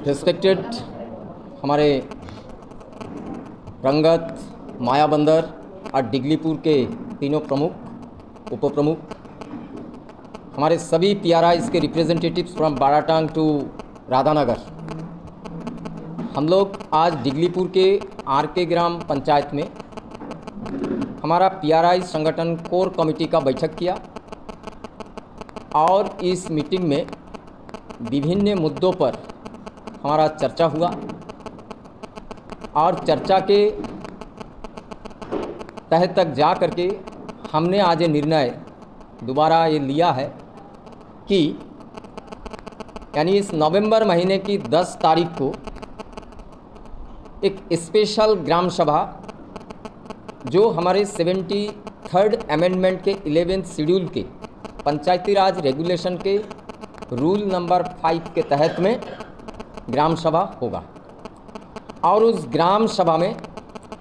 Respected हमारे रंगत, मायाबंदर और डिगलीपुर के तीनों प्रमुख, उप प्रमुख, हमारे सभी पीआरआईज के representatives from Baratang to Radhanagar, हम लोग आज डिगलीपुर के आरके ग्राम पंचायत में हमारा पीआरआई संगठन कोर कमेटी का बैठक किया और इस मीटिंग में विभिन्न मुद्दों पर हमारा चर्चा हुआ और चर्चा के तह तक जा करके हमने आज ये निर्णय दोबारा ये लिया है कि यानी इस नवंबर महीने की 10 तारीख को एक स्पेशल ग्राम सभा जो हमारे 73rd अमेंडमेंट के 11th शेड्यूल के पंचायती राज रेगुलेशन के रूल नंबर 5 के तहत में ग्राम सभा होगा और उस ग्राम सभा में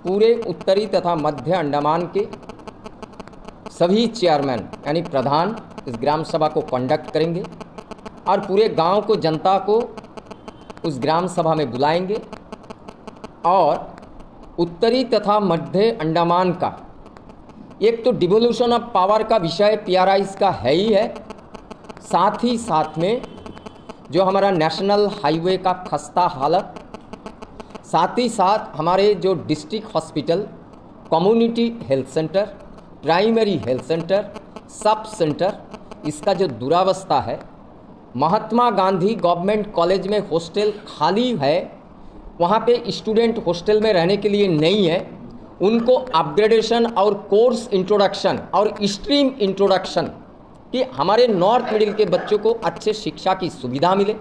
पूरे उत्तरी तथा मध्य अंडमान के सभी चेयरमैन यानी प्रधान इस ग्राम सभा को कंडक्ट करेंगे और पूरे गांव को, जनता को उस ग्राम सभा में बुलाएंगे और उत्तरी तथा मध्य अंडमान का एक तो डिवोल्यूशन ऑफ पावर का विषय पीआरआईज का है ही है, साथ ही साथ में जो हमारा नेशनल हाईवे का खस्ता हालत, साथ ही साथ हमारे जो district hospital, community health centre, primary health centre, sub centre, इसका जो दुरावस्था है, महात्मा गांधी गवर्नमेंट कॉलेज में हॉस्टल खाली है, वहाँ पे स्टूडेंट हॉस्टल में रहने के लिए नहीं है, उनको अपग्रेडेशन और कोर्स इंट्रोडक्शन और स्ट्रीम इंट्रोडक्शन कि हमारे नॉर्थ मिडिल के बच्चों को अच्छे शिक्षा की सुविधा मिले,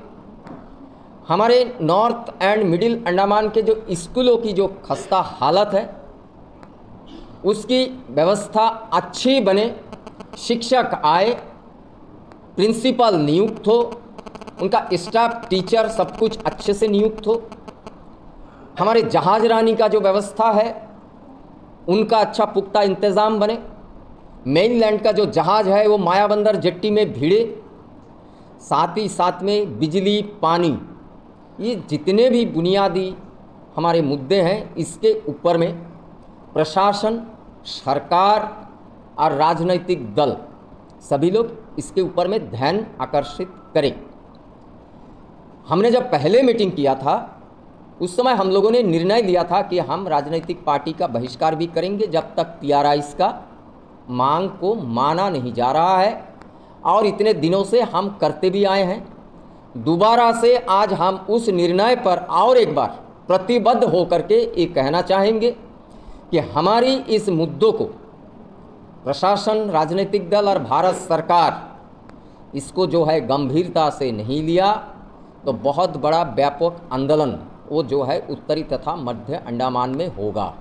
हमारे नॉर्थ एंड मिडिल अंडमान के जो स्कूलों की जो खस्ता हालत है उसकी व्यवस्था अच्छी बने, शिक्षक आए, प्रिंसिपल नियुक्त हो, उनका स्टाफ, टीचर सब कुछ अच्छे से नियुक्त हो, हमारे जहाज रानी का जो व्यवस्था है उनका अच्छा पुख्ता इंतज़ाम बने, मेनलैंड का जो जहाज़ है वो मायाबंदर जेट्टी में भिड़े, साथ ही साथ में बिजली, पानी, ये जितने भी बुनियादी हमारे मुद्दे हैं इसके ऊपर में प्रशासन, सरकार और राजनीतिक दल सभी लोग इसके ऊपर में ध्यान आकर्षित करें। हमने जब पहले मीटिंग किया था उस समय हम लोगों ने निर्णय लिया था कि हम राजनीतिक पार्टी का बहिष्कार भी करेंगे जब तक पीआरआईज का मांग को माना नहीं जा रहा है और इतने दिनों से हम करते भी आए हैं। दोबारा से आज हम उस निर्णय पर और एक बार प्रतिबद्ध होकर के ये कहना चाहेंगे कि हमारी इस मुद्दों को प्रशासन, राजनीतिक दल और भारत सरकार इसको जो है गंभीरता से नहीं लिया तो बहुत बड़ा व्यापक आंदोलन वो जो है उत्तरी तथा मध्य अंडमान में होगा।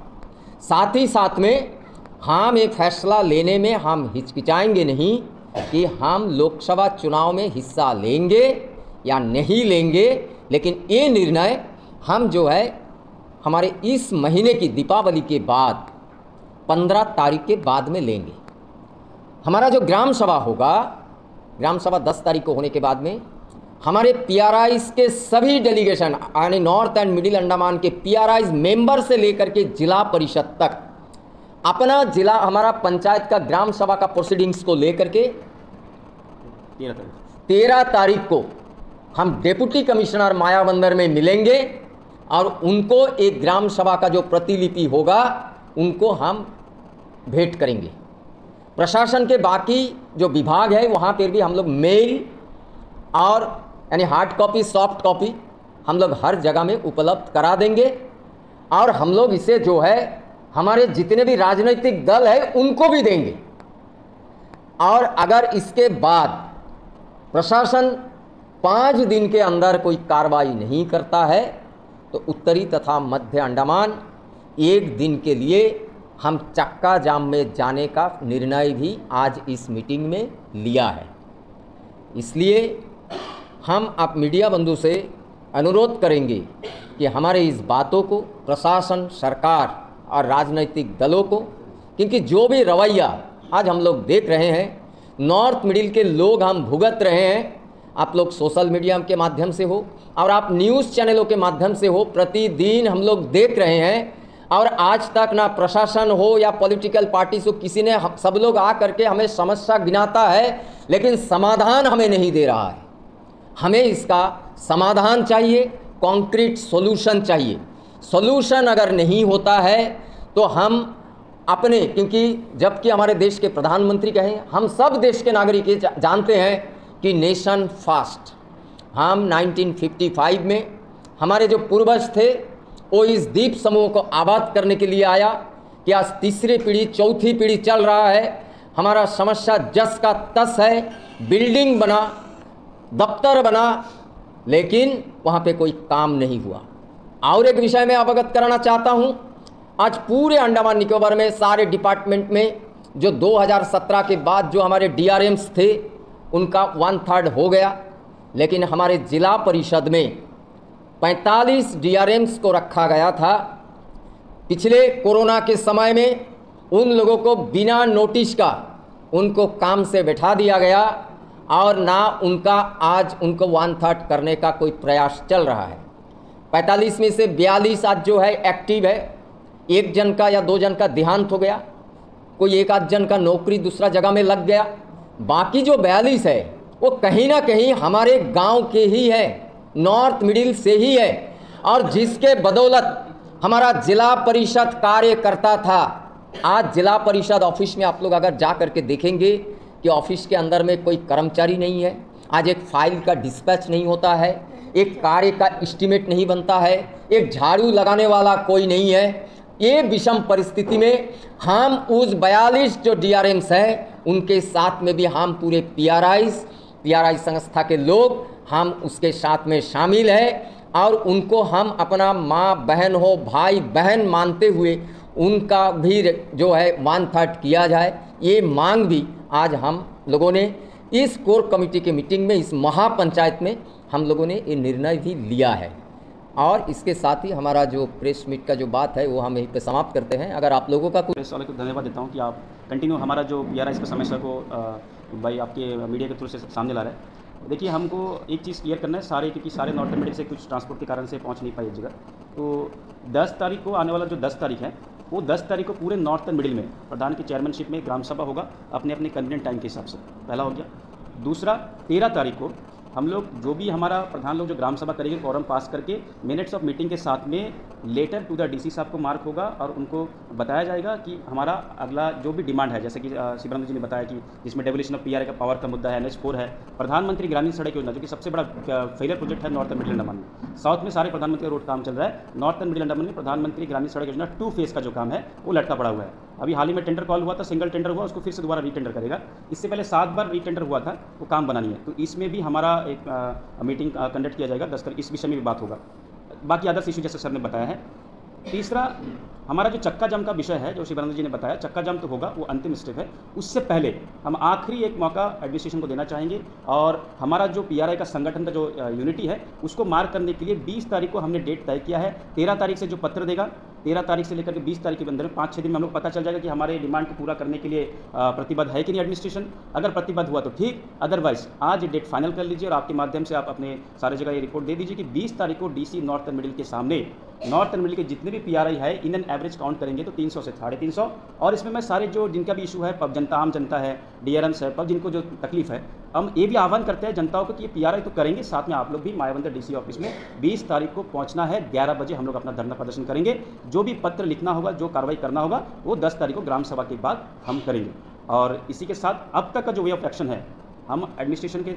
साथ ही साथ में हम एक फैसला लेने में हम हिचकिचाएंगे नहीं कि हम लोकसभा चुनाव में हिस्सा लेंगे या नहीं लेंगे, लेकिन ये निर्णय हम जो है हमारे इस महीने की दीपावली के बाद 15 तारीख के बाद में लेंगे। हमारा जो ग्राम सभा होगा, ग्राम सभा 10 तारीख को होने के बाद में हमारे पीआरआईज के सभी डेलीगेशन यानी नॉर्थ एंड मिडिल अंडमान के पीआरआईज मेंबर से लेकर के जिला परिषद तक अपना जिला, हमारा पंचायत का ग्राम सभा का प्रोसीडिंग्स को लेकर के 13 तारीख को हम डिप्टी कमिश्नर मायाबंदर में मिलेंगे और उनको एक ग्राम सभा का जो प्रतिलिपि होगा उनको हम भेंट करेंगे। प्रशासन के बाकी जो विभाग है वहाँ पर भी हम लोग मेल और यानी हार्ड कॉपी, सॉफ्ट कॉपी हम लोग हर जगह में उपलब्ध करा देंगे और हम लोग इसे जो है हमारे जितने भी राजनीतिक दल है उनको भी देंगे। और अगर इसके बाद प्रशासन 5 दिन के अंदर कोई कार्रवाई नहीं करता है तो उत्तरी तथा मध्य अंडमान 1 दिन के लिए हम चक्का जाम में जाने का निर्णय भी आज इस मीटिंग में लिया है। इसलिए हम आप मीडिया बंधु से अनुरोध करेंगे कि हमारे इस बातों को प्रशासन, सरकार और राजनीतिक दलों को, क्योंकि जो भी रवैया आज हम लोग देख रहे हैं, नॉर्थ मिडिल के लोग हम भुगत रहे हैं आप लोग सोशल मीडिया के माध्यम से हो और आप न्यूज़ चैनलों के माध्यम से हो, प्रतिदिन हम लोग देख रहे हैं। और आज तक ना प्रशासन हो या पॉलिटिकल पार्टी से किसी ने, सब लोग आ करके हमें समस्या गिनाता है, लेकिन समाधान हमें नहीं दे रहा है। हमें इसका समाधान चाहिए, कॉन्क्रीट सॉल्यूशन चाहिए। सॉल्यूशन अगर नहीं होता है तो हम अपने, क्योंकि जबकि हमारे देश के प्रधानमंत्री कहें, हम सब देश के नागरिक ये जानते हैं कि नेशन फास्ट। हम 1955 में हमारे जो पूर्वज थे वो इस द्वीप समूह को आबाद करने के लिए आया कि आज तीसरी पीढ़ी चौथी पीढ़ी चल रहा है। हमारा समस्या जस का तस है, बिल्डिंग बना, दफ्तर बना, लेकिन वहाँ पे कोई काम नहीं हुआ। और एक विषय में अवगत कराना चाहता हूँ, आज पूरे अंडमान निकोबार में सारे डिपार्टमेंट में जो 2017 के बाद जो हमारे DRMs थे उनका 1/3 हो गया, लेकिन हमारे जिला परिषद में 45 DRMs को रखा गया था। पिछले कोरोना के समय में उन लोगों को बिना नोटिस का उनको काम से बैठा दिया गया और ना उनका आज उनको 1/3 करने का कोई प्रयास चल रहा है। 45 में से 42 आज जो है एक्टिव है। एक जन का या 2 जन का देहांत हो गया, कोई एक आध जन का नौकरी दूसरा जगह में लग गया। बाकी जो 42 है वो कहीं ना कहीं हमारे गांव के ही है, नॉर्थ मिडिल से ही है, और जिसके बदौलत हमारा जिला परिषद कार्य करता था। आज जिला परिषद ऑफिस में आप लोग अगर जा करके देखेंगे कि ऑफिस के अंदर में कोई कर्मचारी नहीं है। आज एक फाइल का डिस्पैच नहीं होता है, एक कार्य का एस्टीमेट नहीं बनता है, एक झाड़ू लगाने वाला कोई नहीं है। ये विषम परिस्थिति में हम उस 42 जो DRMs हैं उनके साथ में भी हम पूरे PRI संस्था के लोग हम उसके साथ में शामिल हैं और उनको हम अपना माँ बहन हो, भाई बहन मानते हुए उनका भी जो है 1/3 किया जाए। ये मांग भी आज हम लोगों ने इस कोर कमेटी के मीटिंग में, इस महापंचायत में हम लोगों ने ये निर्णय भी लिया है। और इसके साथ ही हमारा जो प्रेस मीट का जो बात है वो हम यहीं पे समाप्त करते हैं। अगर आप लोगों का प्रेस वाले को धन्यवाद देता हूँ कि आप कंटिन्यू हमारा जो PRI का समस्या को भाई आपके मीडिया के थ्रू से सामने ला रहे हैं। देखिए, हमको एक चीज़ क्लियर करना है सारे, क्योंकि सारे नॉर्थ मिडिल से कुछ ट्रांसपोर्ट के कारण से पहुँच नहीं पाई जगह। तो 10 तारीख को आने वाला जो 10 तारीख है वो 10 तारीख को पूरे नॉर्थन मिडिल में प्रधान की चेयरमैनशिप में ग्राम सभा होगा अपने अपने कन्वीनियंट टाइम के हिसाब से। पहला हो गया। दूसरा, 13 तारीख को हम लोग जो भी हमारा प्रधान लोग जो ग्राम सभा करेंगे, फॉरम पास करके मिनट्स ऑफ मीटिंग के साथ में लेटर टू द DC साहब को मार्क होगा और उनको बताया जाएगा कि हमारा अगला जो भी डिमांड है, जैसे कि शिवराम जी ने बताया कि जिसमें डेवोल्यूशन ऑफ PRI का पावर का मुद्दा है, NH4 है, प्रधानमंत्री ग्रामीण सड़क योजना जो कि सबसे बड़ा फेलियर प्रोजेक्ट है नॉर्थन मिडिल अंडमान में। साउथ में सारे प्रधानमंत्री रोड काम चल रहा है, नॉर्थन मिडिल अंडमान में प्रधानमंत्री ग्रामीण सड़क योजना 2 फेज़ का जो काम है वो लटका पड़ा हुआ है। अभी हाल ही में टेंडर कॉल हुआ था, सिंगल टेंडर हुआ, उसको फिर से दोबारा रीटेंडर करेगा। इससे पहले 7 बार रीटेंडर हुआ था, वो काम बना नहीं है। तो इसमें भी हमारा एक मीटिंग कंडक्ट किया जाएगा 10 तारीख, इस विषय में भी बात होगा। बाकी अदर्स इशू जैसे सर ने बताया है। तीसरा, हमारा जो चक्का जाम का विषय है जो शिवानंद जी ने बताया, चक्का जाम तो होगा, वो अंतिम स्टेप है। उससे पहले हम आखिरी एक मौका एडमिनिस्ट्रेशन को देना चाहेंगे और हमारा जो PRI का संगठन का जो यूनिटी है उसको मार्क करने के लिए 20 तारीख को हमने डेट तय किया है। 13 तारीख से जो पत्र देगा, 13 तारीख से लेकर के 20 तारीख के अंदर में 5-6 दिन में हम लोग पता चल जाएगा कि हमारे डिमांड को पूरा करने के लिए प्रतिबद्ध है कि नहीं एडमिनिस्ट्रेशन। अगर प्रतिबद्ध हुआ तो ठीक, अदरवाइज आज डेट फाइनल कर लीजिए और आपके माध्यम से आप अपने सारे जगह ये रिपोर्ट दे दीजिए कि 20 तारीख को DC नॉर्थन मिडिल के सामने, नॉर्थन मिडिल के जितने भी PRI है इन एन एवरेज काउंट करेंगे तो 300 से 350। और इसमें मैं सारे जो जिनका भी इशू है, पब जनता, आम जनता है, DRMs है, पब जिनको जो तकलीफ है, हम ये भी आह्वान करते हैं जनताओं को कि ये PRI तो करेंगे, साथ में आप लोग भी मायाबंदर DC ऑफिस में 20 तारीख को पहुंचना है। 11 बजे हम लोग अपना धरना प्रदर्शन करेंगे। जो भी पत्र लिखना होगा, जो कार्रवाई करना होगा, वो 10 तारीख को ग्राम सभा के बाद हम करेंगे। और इसी के साथ अब तक का जो वे ऑफ एक्शन है, हम एडमिनिस्ट्रेशन के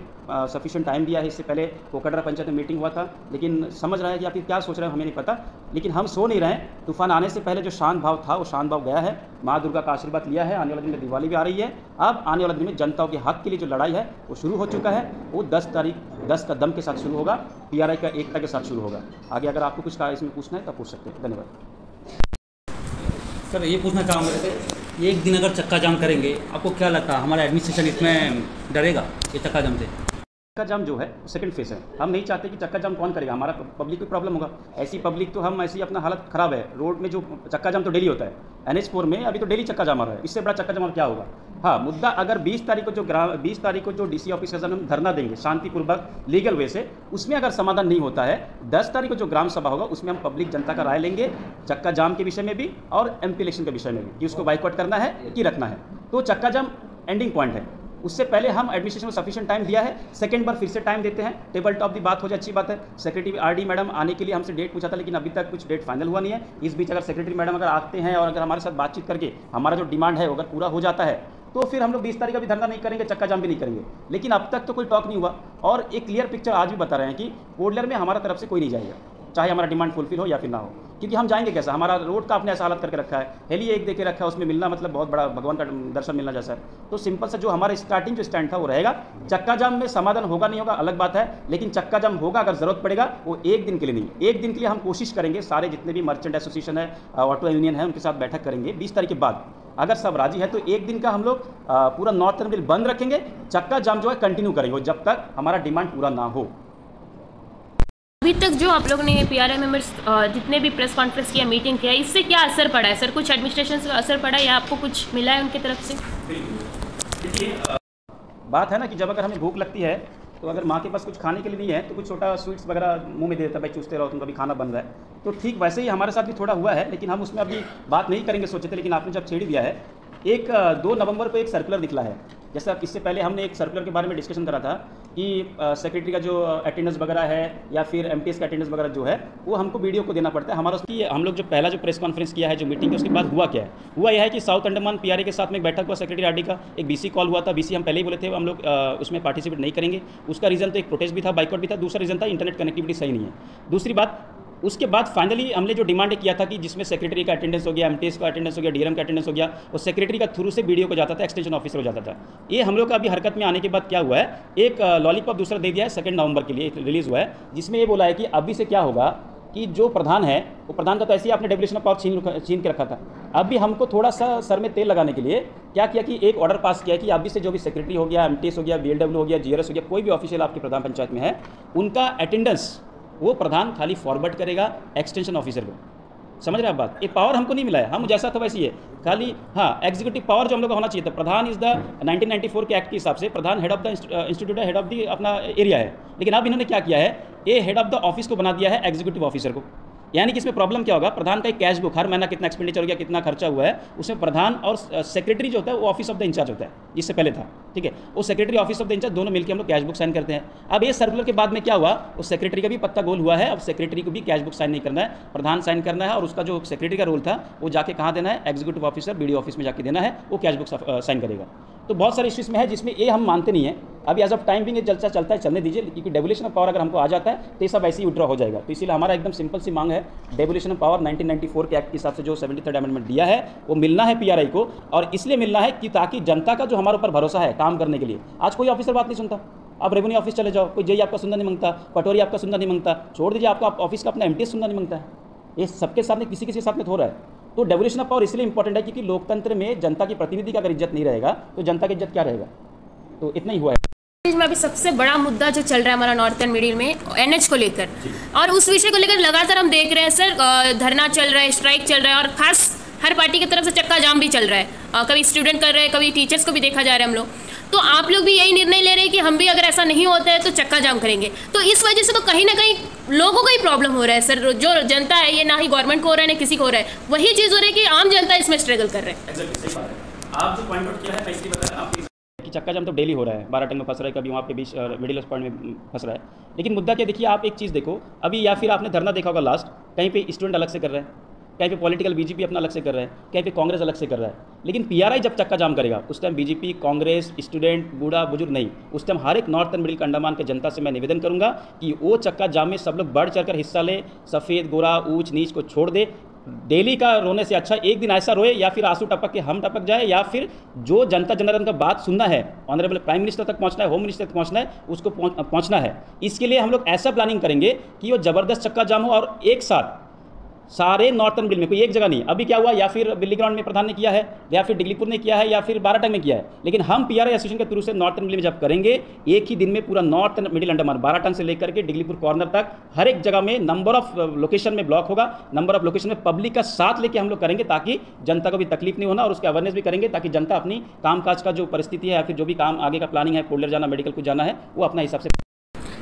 सफिशिएंट टाइम दिया है। इससे पहले कोकड़रा पंचायत में मीटिंग हुआ था, लेकिन समझ रहे हैं कि आप क्या सोच रहे हैं हमें नहीं पता, लेकिन हम सो नहीं रहे हैं। तूफान आने से पहले जो शांत भाव था वो शांत भाव गया है। माँ दुर्गा का आशीर्वाद लिया है। आने वाले दिन में दिवाली भी आ रही है। अब आने वाले दिन में जनताओं के हक के लिए जो लड़ाई है वो शुरू हो चुका है। वो 10 तारीख 10 का दम के साथ शुरू होगा, PRI का एकता के साथ शुरू होगा। आगे अगर आपको कुछ इसमें पूछना है तो पूछ सकते हैं। धन्यवाद। सर, ये पूछना चाहूँगा, एक दिन अगर चक्का जाम करेंगे, आपको क्या लगता है हमारा एडमिनिस्ट्रेशन इसमें डरेगा ये चक्का जाम से? चक्का जाम जो है सेकंड फेस है। हम नहीं चाहते कि चक्का जाम कौन करेगा, हमारा पब्लिक को प्रॉब्लम होगा। ऐसी पब्लिक तो हम ऐसी अपना हालत ख़राब है। रोड में जो चक्का जाम तो डेली होता है, NH4 में अभी तो डेली चक्का जाम आ रहा है। इससे बड़ा चक्का जाम क्या होगा। हाँ, मुद्दा अगर 20 तारीख को जो DC ऑफिस के सामने हम धरना देंगे शांतिपूर्वक लीगल वे से, उसमें अगर समाधान नहीं होता है, 10 तारीख को जो ग्राम सभा होगा उसमें हम पब्लिक जनता का राय लेंगे चक्का जाम के विषय में भी और MP इलेक्शन के विषय में भी, कि उसको बाइकआउट करना है कि रखना है। तो चक्का जाम एंडिंग पॉइंट है। उससे पहले हम एडमिनिस्ट्रेशन को सफिशिएंट टाइम दिया है, सेकंड बार फिर से टाइम देते हैं। टेबल टॉप की बात हो जाए अच्छी बात है। सेक्रेटरी RD मैडम आने के लिए हमसे डेट पूछा था, लेकिन अभी तक कुछ डेट फाइनल हुआ नहीं है। इस बीच अगर सेक्रेटरी मैडम अगर आते हैं और अगर हमारे साथ बातचीत करके हमारा जो डिमांड है अगर पूरा हो जाता है, तो फिर हम लोग 20 तारीख का भी धरना नहीं करेंगे, चक्का जाम भी नहीं करेंगे। लेकिन अब तक तो कोई टॉक नहीं हुआ और एक क्लियर पिक्चर आज भी बता रहे हैं कि कोडलर में हमारा तरफ से कोई नहीं जाएगा, चाहे हमारा डिमांड फुलफिल हो या फिर ना हो। क्योंकि हम जाएंगे कैसा, हमारा रोड का अपने ऐसा हालत करके रखा है, हेली एक देके रखा है, उसमें मिलना मतलब बहुत बड़ा भगवान का दर्शन मिलना जैसा है। तो सिंपल सा जो हमारा स्टार्टिंग जो स्टैंड था वो रहेगा। चक्का जाम में समाधान होगा नहीं होगा अलग बात है, लेकिन चक्का जाम होगा अगर जरूरत पड़ेगा, वो एक दिन के लिए नहीं, एक दिन के लिए हम कोशिश करेंगे। सारे जितने भी मर्चेंट एसोसिएशन है, ऑटो यूनियन है, उनके साथ बैठक करेंगे 20 तारीख के बाद। अगर सब राजी है तो एक दिन का हम लोग पूरा नॉर्थर्न रेल बंद रखेंगे, चक्का जाम जो है कंटिन्यू करेंगे जब तक हमारा डिमांड पूरा ना हो। अभी तक जो आप लोगों ने PRI मेंबर्स जितने भी प्रेस कॉन्फ्रेंस किया, मीटिंग किया, इससे क्या असर पड़ा है सर? कुछ एडमिनिस्ट्रेशन से असर पड़ा है या आपको कुछ मिला है उनकी तरफ से? बात है ना कि जब अगर हमें भूख लगती है तो अगर माँ के पास कुछ खाने के लिए नहीं है तो कुछ छोटा स्वीट्स वगैरह मुंह में दे देता है, भाई चूसते रहो, तुमका भी खाना बन रहा है। तो ठीक वैसे ही हमारे साथ भी थोड़ा हुआ है, लेकिन हम उसमें अभी बात नहीं करेंगे सोचे थे, लेकिन आपने जब छेड़ दिया है। 2 नवंबर को एक सर्कुलर निकला है। जैसे अब इससे पहले हमने एक सर्कुलर के बारे में डिस्कशन करा था कि सेक्रेटरी का जो अटेंडेंस वगैरह है या फिर MPS का अटेंडेंस वगैरह जो है वो हमको BDO को देना पड़ता है। हमारा उसकी हम लोग जो पहला जो प्रेस कॉन्फ्रेंस किया है, जो मीटिंग है, उसके बाद हुआ क्या है, हुआ यह है कि साउथ अंडमान PRI के साथ में एक बैठक हुआ, सेक्रेटरी RD का एक BC कॉल हुआ था। BC हम पहले ही बोले थे हम लोग उसमें पार्टिसिपेट नहीं करेंगे। उसका रीज़न तो एक प्रोटेस्ट भी था, बाइकआउट भी था, दूसरा रीज़न था इंटरनेट कनेक्टिविटी सही नहीं है। दूसरी बात, उसके बाद फाइनली हमने जो डिमांड किया था कि जिसमें सेक्रेटरी का अटेंडेंस हो गया, MTS का अटेंडेंस हो गया, DRM का अटेंडेंस हो गया, और सेक्रेटरी का थ्रू से BDO को जाता था, एक्सटेंशन ऑफिसर हो जाता था। ये हम लोग का अभी हरकत में आने के बाद क्या हुआ है, एक लॉलीपॉप दूसरा दे दिया है, 2 नवंबर के लिए रिलीज़ हुआ है, जिसमें ये बोला है कि अभी से क्या होगा कि जो प्रधान है वो प्रधान का तो ऐसे ही आपने डेवलेशन ऑफ पावर छीन के रखा था। अब भी हमको थोड़ा सा सर में तेल लगाने के लिए क्या किया कि एक ऑर्डर पास किया कि अभी से जो भी सेक्रेटरी हो गया, MTS हो गया, BLW हो गया, GRS हो गया, कोई भी ऑफिशियल आपकी प्रधान पंचायत में है, उनका अटेंडेंस वो प्रधान खाली फॉरवर्ड करेगा एक्सटेंशन ऑफिसर को। समझ रहे हैं आप बात? ये पावर हमको नहीं मिला है, हम जैसा था वैसे ही है खाली। हाँ, एग्जीक्यूटिव पावर जो हम लोग का होना चाहिए था, प्रधान इज द 1994 के एक्ट के हिसाब से प्रधान हेड ऑफ द इंस्टीट्यूट है, हेड ऑफ द अपना एरिया है। लेकिन अब इन्होंने क्या किया है, ये हेड ऑफ द ऑफिस को बना दिया है एग्जीक्यूटिव ऑफिसर को। यानी कि इसमें प्रॉब्लम क्या होगा, प्रधान का एक कैश बुक हर महीना कितना एक्सपेंडिचर हो गया, कितना खर्चा हुआ है, उसमें प्रधान और सेक्रेटरी जो होता है वो ऑफिस ऑफ द इंचार्ज होता है, जिससे पहले था, ठीक है, वो secretary office of the incharge दोनों मिलकर हम लोग कैश बुक साइन करते हैं। अब ये सर्कुलर के बाद में क्या हुआ, उस सेक्रेटरी का भी पत्ता गोल हुआ है। अब सेक्रेटरी को भी कैश बुक साइन नहीं करना है, प्रधान साइन करना है, और उसका जो सेक्रेटरी का रोल था वो जाके कहाँ देना है, एग्जीक्यूटिव ऑफिसर BDO ऑफिस में जाके देना है, वो कैश बुक साइन करेगा। तो बहुत सारे इश्यूज में है जिसमें ये हम मानते नहीं है। अभी एज ऑफ टाइम भी ये चलता है, चलने दीजिए, क्योंकि डेवोल्यूशन ऑफ पावर अगर हमको आ जाता है तो ये सब ऐसे ही विड्रॉ हो जाएगा। तो इसीलिए हमारा एकदम सिंपल सी मांग है, डेवोल्यूशन ऑफ पावर 1994 के एक्ट के हिसाब से जो 73rd अमेंडमेंट दिया है वो मिलना है PRI को, और इसलिए मिलना है कि ताकि जनता का जो हमारे ऊपर भरोसा है काम करने के लिए। आज कोई ऑफिसर बात नहीं सुनता, आप रेवेन्यू ऑफिस चले जाओ, कोई JE आपका सुनना नहीं मांगता, पटोरी आपका सुनना नहीं मांगता, छोड़ दीजिए आपका ऑफिस का अपना MTS सुनना नहीं मांगता है। ये सबके साथ में किसी के साथ में हो रहा है। तो डेवोल्यूशन ऑफ पावर इसलिए इंपॉर्टेंट है क्योंकि लोकतंत्र में जनता की प्रतिनिधि का अगर इज्जत नहीं रहेगा तो जनता की इज्जत क्या रहेगा। तो इतना ही हुआ है। में अभी सबसे बड़ा मुद्दा जो चल रहा है हमारा नॉर्थर्न मिडिल में NH को लेकर, और उस विषय को लेकर लगातार हम देख रहे हैं सर, धरना चल रहा है, स्ट्राइक चल रहा है, और खास हर पार्टी की तरफ से चक्का जाम भी चल रहा है। कभी स्टूडेंट कर रहे हैं, कभी टीचर्स को भी देखा जा रहा है हम लोग। तो आप लोग भी यही निर्णय ले रहे हैं कि हम भी अगर ऐसा नहीं होता है तो चक्का जाम करेंगे। तो इस वजह से तो कहीं ना कहीं लोगों को ही प्रॉब्लम हो रहा है सर। जो जनता है, ये ना ही गवर्नमेंट को हो रहा है ना किसी को हो रहा है, वही चीज़ हो रही है कि आम जनता इसमें स्ट्रगल कर रहे हैं। आप जो पॉइंट आउट किया है इसलिए बता रहे हैं कि चक्का जाम तो डेली हो रहा है, 12 टंग में फंस रहा है, कभी वहाँ पे बीच मिडिल पॉइंट में फंस रहा है। लेकिन मुद्दा क्या, देखिए आप एक चीज़ देखो अभी, या फिर आपने धरना देखा होगा लास्ट, कहीं पे स्टूडेंट अलग से कर रहे हैं, कहीं पे पॉलिटिकल BJP अपना अलग से कर रहे हैं, कहीं पे कांग्रेस अलग से कर रहा है। लेकिन PRI जब चक्का जाम करेगा उस टाइम BJP, कांग्रेस, स्टूडेंट, बूढ़ा बुजुर्ग नहीं, उस टाइम हर एक नॉर्थर्न मिडिल अंडमान के जनता से मैं निवेदन करूंगा कि वो चक्का जाम में सब लोग बढ़ चढ़कर हिस्सा ले, सफ़ेद गोरा ऊंच नीच को छोड़ दे। डेली का रोने से अच्छा एक दिन ऐसा रोए, या फिर आंसू टपक के हम टपक जाए, या फिर जो जनता जनार्दन का बात सुनना है, ऑनरेबल प्राइम मिनिस्टर तक पहुंचना है, होम मिनिस्टर तक पहुंचना है, उसको पहुंचना है। इसके लिए हम लोग ऐसा प्लानिंग करेंगे कि वो ज़बरदस्त चक्का जाम हो और एक साथ सारे नॉर्थन मिडिल में, कोई एक जगह नहीं। अभी क्या हुआ, या फिर बिल्ली ग्राउंड में प्रधान ने किया है, या फिर डिगलीपुर ने किया है, या फिर बाराटंग में किया है, लेकिन हम पीआरआई एसोसिएशन के थ्रू से नॉर्थन मिडिल में जब करेंगे, एक ही दिन में पूरा नॉर्थन मिडिल अंडमान बाराटंग से लेकर के डिगलीपुर कॉर्नर तक हर एक जगह में नंबर ऑफ लोकेशन में ब्लॉक होगा, नंबर ऑफ लोकेशन में पब्लिक का साथ लेके हम लोग करेंगे, ताकि जनता को भी तकलीफ नहीं होना, और उसके अवेयरनेस भी करेंगे ताकि जनता अपनी कामकाज का जो परिस्थिति है या फिर जो भी काम आगे का प्लानिंग है, कोल्डर जाना, मेडिकल को जाना है, वो अपना हिसाब से।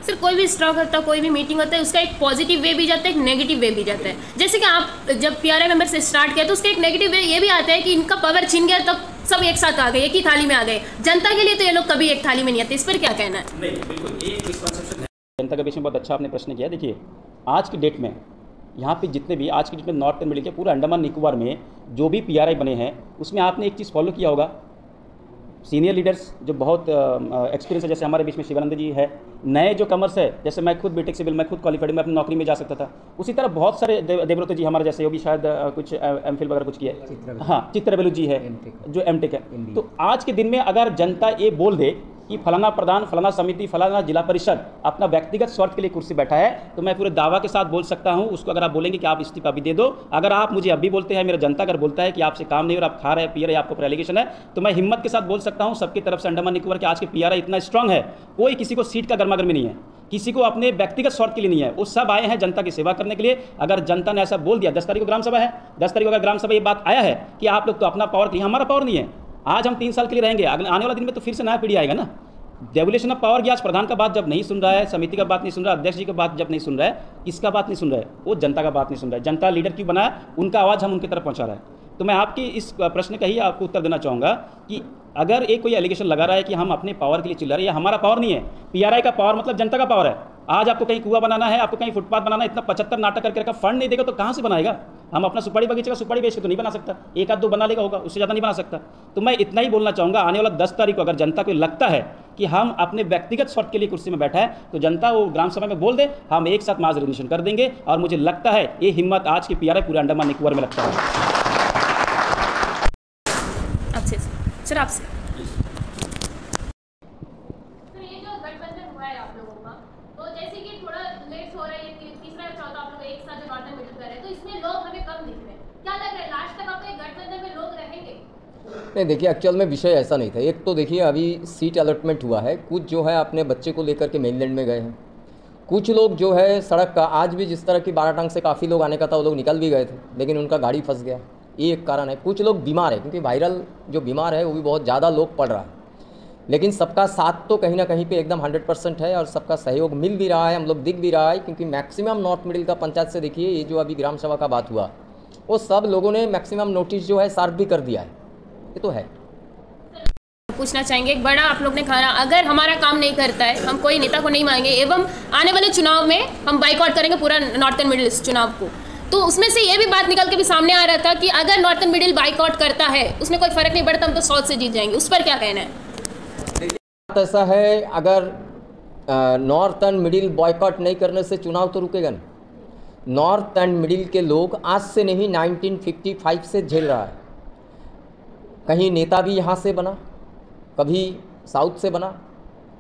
सर कोई भी स्ट्राइक होता है, कोई भी मीटिंग होता है, उसका एक पॉजिटिव वे भी जाता है, एक नेगेटिव वे भी जाता है। जैसे कि आप जब पीआरआई मेंबर से स्टार्ट किया तो उसका एक नेगेटिव वे ये भी आता है कि इनका पावर छिन गया, तब सब एक साथ आ गए, एक ही थाली में आ गए। जनता के लिए तो ये लोग कभी एक थाली में नहीं आते, इस पर क्या कहना है? नहीं, बिल्कुल एक मिसकंसेप्शन है जनता के बीच में। बहुत अच्छा आपने प्रश्न किया। देखिए, आज की डेट में यहाँ पे जितने भी आज की डेट में नॉर्थन मिडिल के पूरा अंडमान निकोबार में जो भी पीआरआई बने हैं, उसमें आपने एक चीज़ फॉलो किया होगा, सीनियर लीडर्स जो बहुत एक्सपीरियंस है, जैसे हमारे बीच में शिवानंद जी है, नए जो कमर्स है, जैसे मैं खुद बीटेक सिविल, मैं खुद क्वालिफाइड, मैं अपनी नौकरी में जा सकता था, उसी तरह बहुत सारे देवव्रत जी हमारे जैसे, वो भी शायद कुछ एमफिल वगैरह कुछ किया है, हाँ, चित्रबेलू जी है जो एमटेक है। तो आज के दिन में अगर जनता ये बोल दे कि फलाना प्रधान, फलाना समिति, फलाना जिला परिषद अपना व्यक्तिगत स्वार्थ के लिए कुर्सी बैठा है, तो मैं पूरे दावा के साथ बोल सकता हूं उसको, अगर आप बोलेंगे कि आप इस्तीफा भी दे दो, अगर आप मुझे अभी बोलते हैं, मेरा जनता अगर बोलता है कि आपसे काम नहीं और आप खा रहे हैं, पी रहे हैं, आपको एलिगेशन है, तो मैं हिम्मत के साथ बोल सकता हूं सबकी तरफ से अंडमान निकोबार के आज के पीआरआई इतना स्ट्रांग है, कोई किसी को सीट का गर्मागर्मी नहीं है, किसी को अपने व्यक्तिगत स्वार्थ के लिए नहीं है, वो सब आए हैं जनता की सेवा करने के लिए। अगर जनता ने ऐसा बोल दिया, 10 तारीख को ग्राम सभा है, 10 तारीख को अगर ग्राम सभा ये बात आया है कि आप लोग तो अपना पावर के लिए, हमारा पावर नहीं है, आज हम 3 साल के लिए रहेंगे, अगले आने वाला दिन में तो फिर से नया पीढ़ी आएगा ना। डेवोल्यूशन ऑफ पावर की आज प्रधान का बात जब नहीं सुन रहा है, समिति का बात नहीं सुन रहा है, अध्यक्ष जी का बात जब नहीं सुन रहा है, किसका बात नहीं सुन रहा है, वो जनता का बात नहीं सुन रहा है। जनता लीडर क्यों बनाया, उनका आवाज़ हम उनकी तरफ पहुंचा रहा है। तो मैं आपकी इस प्रश्न का ही आपको उत्तर देना चाहूँगा कि अगर एक कोई एलिगेशन लगा रहा है कि हम अपने पावर के लिए चिल्ला रहे हैं, हमारा पावर नहीं है, पीआरआई का पावर मतलब जनता का पावर है। आज आपको कहीं कुआं बनाना है, आपको कहीं फुटपाथ बनाना है, इतना 75 नाटक करके रखा, फंड नहीं देगा तो कहाँ से बनाएगा? हम अपना सुपारी बगीचे का सुपारी बेच के तो नहीं बना सकता, एक आध दो बना लेगा होगा, उससे ज़्यादा नहीं बना सकता। तो मैं इतना ही बोलना चाहूँगा, आने वाला 10 तारीख को अगर जनता को लगता है कि हम अपने व्यक्तिगत स्वार्थ के लिए कुर्सी में बैठा है, तो जनता वो ग्राम सभा में बोल दे, हम एक साथ मास रिजोल्यूशन कर देंगे। और मुझे लगता है ये हिम्मत आज की पीआरआई पूरे अंडमान निकोबार में लगता है। आपसे सर, आपसे नहीं, देखिए एक्चुअल में विषय ऐसा नहीं था। एक तो देखिए अभी सीट अलॉटमेंट हुआ है, कुछ जो है अपने बच्चे को लेकर के मेनलैंड में गए हैं, कुछ लोग जो है सड़क का, आज भी जिस तरह की बाराटंग से काफ़ी लोग आने का था वो लोग निकल भी गए थे, लेकिन उनका गाड़ी फंस गया, ये एक कारण है। कुछ लोग बीमार है, क्योंकि वायरल जो बीमार है वो भी बहुत ज़्यादा लोग पड़ रहा है, लेकिन सबका साथ तो कहीं ना कहीं पे एकदम 100% है और सबका सहयोग मिल भी रहा है, हम लोग दिख भी रहा है। क्योंकि मैक्सिमम नॉर्थ मिडिल का पंचायत से देखिए, ये जो अभी ग्राम सभा का बात हुआ, वो सब लोगों ने मैक्सिमम नोटिस जो है सर्व भी कर दिया है, ये तो है। पूछना चाहेंगे, एक बड़ा आप लोग ने कहा, अगर हमारा काम नहीं करता है, हम कोई नेता को नहीं मांगेंगे एवं आने वाले चुनाव में हम बाइकआउट करेंगे पूरा नॉर्थन मिडिल चुनाव को, तो उसमें से ये भी बात निकल के भी सामने आ रहा था कि अगर नॉर्थन मिडिल बाइकआउट करता है उसमें कोई फर्क नहीं पड़ता, हम तो 100 से जीत जाएंगे, उस पर क्या कहना है? ऐसा है, अगर नॉर्थ एंड मिडिल बॉयकॉट नहीं करने से चुनाव तो रुकेगा नहीं। नॉर्थ एंड मिडिल के लोग आज से नहीं 1955 से झेल रहा है। कहीं नेता भी यहाँ से बना, कभी साउथ से बना,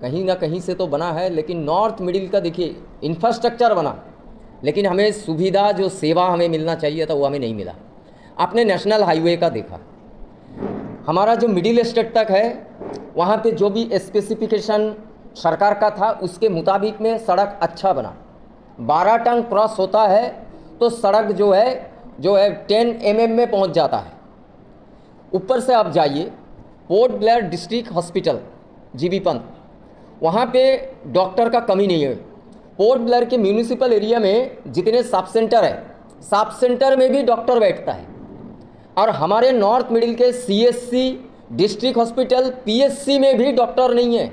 कहीं ना कहीं से तो बना है, लेकिन नॉर्थ मिडिल का देखिए इंफ्रास्ट्रक्चर बना, लेकिन हमें सुविधा जो सेवा हमें मिलना चाहिए था वो हमें नहीं मिला। आपने नेशनल हाईवे का देखा, हमारा जो मिडिल स्टेट तक है वहाँ पे जो भी स्पेसिफिकेशन सरकार का था उसके मुताबिक में सड़क अच्छा बना। बाराटंग क्रॉस होता है तो सड़क जो है 10 mm में पहुँच जाता है। ऊपर से आप जाइए port Blair district hospital GB Pant, वहाँ पे डॉक्टर का कमी नहीं है। पोर्ट ब्लेयर के म्यूनिसिपल एरिया में जितने सब सेंटर है, सब सेंटर में भी डॉक्टर बैठता है। और हमारे नॉर्थ मिडिल के CSC डिस्ट्रिक्ट हॉस्पिटल PSC में भी डॉक्टर नहीं है।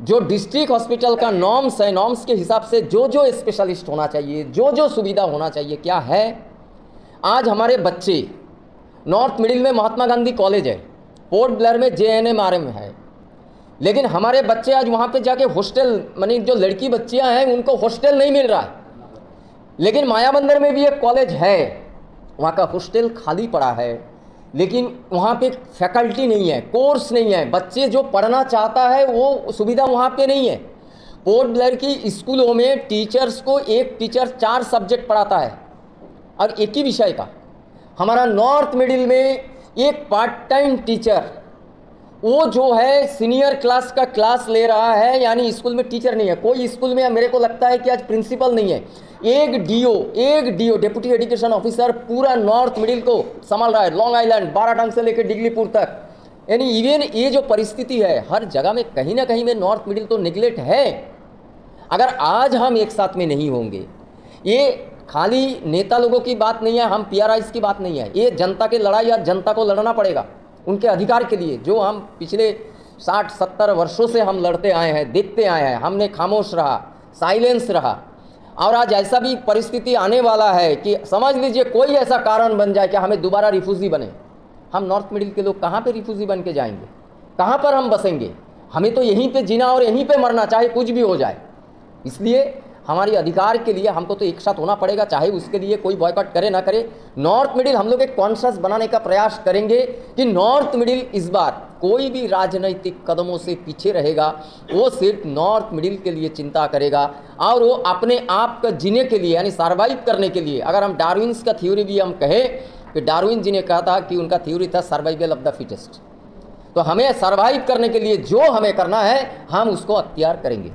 जो डिस्ट्रिक्ट हॉस्पिटल का नॉर्म्स है, नॉर्म्स के हिसाब से जो स्पेशलिस्ट होना चाहिए, जो सुविधा होना चाहिए, क्या है? आज हमारे बच्चे नॉर्थ मिडिल में महात्मा गांधी कॉलेज है, पोर्ट ब्लेयर में JNM है, लेकिन हमारे बच्चे आज वहाँ पे जाके हॉस्टल, मानी जो लड़की बच्चियाँ हैं उनको हॉस्टल नहीं मिल रहा है। लेकिन मायाबंदर में भी एक कॉलेज है, वहाँ का हॉस्टल खाली पड़ा है, लेकिन वहाँ पे फैकल्टी नहीं है, कोर्स नहीं है, बच्चे जो पढ़ना चाहता है वो सुविधा वहाँ पे नहीं है। पोर्ट ब्लेयर की स्कूलों में टीचर्स को एक टीचर 4 सब्जेक्ट पढ़ाता है, और एक ही विषय का। हमारा नॉर्थ मिडिल में एक पार्ट टाइम टीचर, वो जो है सीनियर क्लास का क्लास ले रहा है, यानी स्कूल में टीचर नहीं है, कोई स्कूल में मेरे को लगता है कि आज प्रिंसिपल नहीं है, एक डीओ डेप्यूटी एजुकेशन ऑफिसर पूरा नॉर्थ मिडिल को संभाल रहा है, लॉन्ग आइलैंड, बाराटांग से लेकर डिगलीपुर तक। यानी इवन ये जो परिस्थिति है हर जगह में कहीं ना कहीं में नॉर्थ मिडिल तो निगलेक्ट है। अगर आज हम एक साथ में नहीं होंगे, ये खाली नेता लोगों की बात नहीं है, हम पीआरआईस की बात नहीं है, ये जनता की लड़ाई, आज जनता को लड़ना पड़ेगा उनके अधिकार के लिए, जो हम पिछले 60-70 वर्षों से हम लड़ते आए हैं, देखते आए हैं। हमने खामोश रहा, साइलेंस रहा, और आज ऐसा भी परिस्थिति आने वाला है कि समझ लीजिए कोई ऐसा कारण बन जाए कि हमें दोबारा रिफ्यूजी बने। हम नॉर्थ मिडिल के लोग कहाँ पे रिफ्यूजी बन के जाएंगे, कहाँ पर हम बसेंगे? हमें तो यहीं पे जीना और यहीं पे मरना, चाहे कुछ भी हो जाए। इसलिए हमारी अधिकार के लिए हमको तो एक साथ होना पड़ेगा, चाहे उसके लिए कोई बॉयकॉट करे ना करे। नॉर्थ मिडिल हम लोग एक कॉन्शियस बनाने का प्रयास करेंगे कि नॉर्थ मिडिल इस बार कोई भी राजनीतिक कदमों से पीछे रहेगा, वो सिर्फ नॉर्थ मिडिल के लिए चिंता करेगा और वो अपने आप का जीने के लिए, यानी सर्वाइव करने के लिए। अगर हम डार्विन्स का थ्योरी भी हम कहें कि डार्विन जी ने कहा था कि उनका थ्योरी था सर्वाइवल ऑफ द फिटेस्ट, तो हमें सर्वाइव करने के लिए जो हमें करना है हम उसको अख्तियार करेंगे।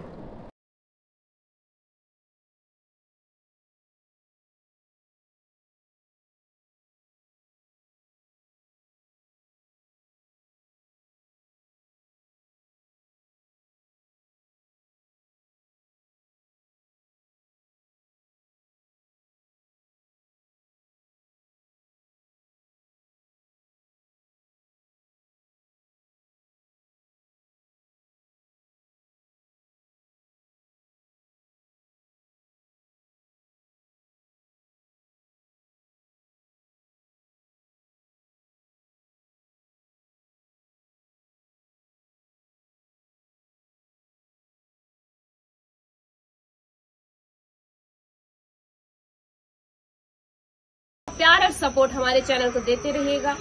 प्यार और सपोर्ट हमारे चैनल को देते रहिएगा।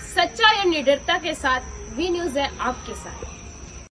सच्चाई और निडरता के साथ वी न्यूज़ है आपके साथ।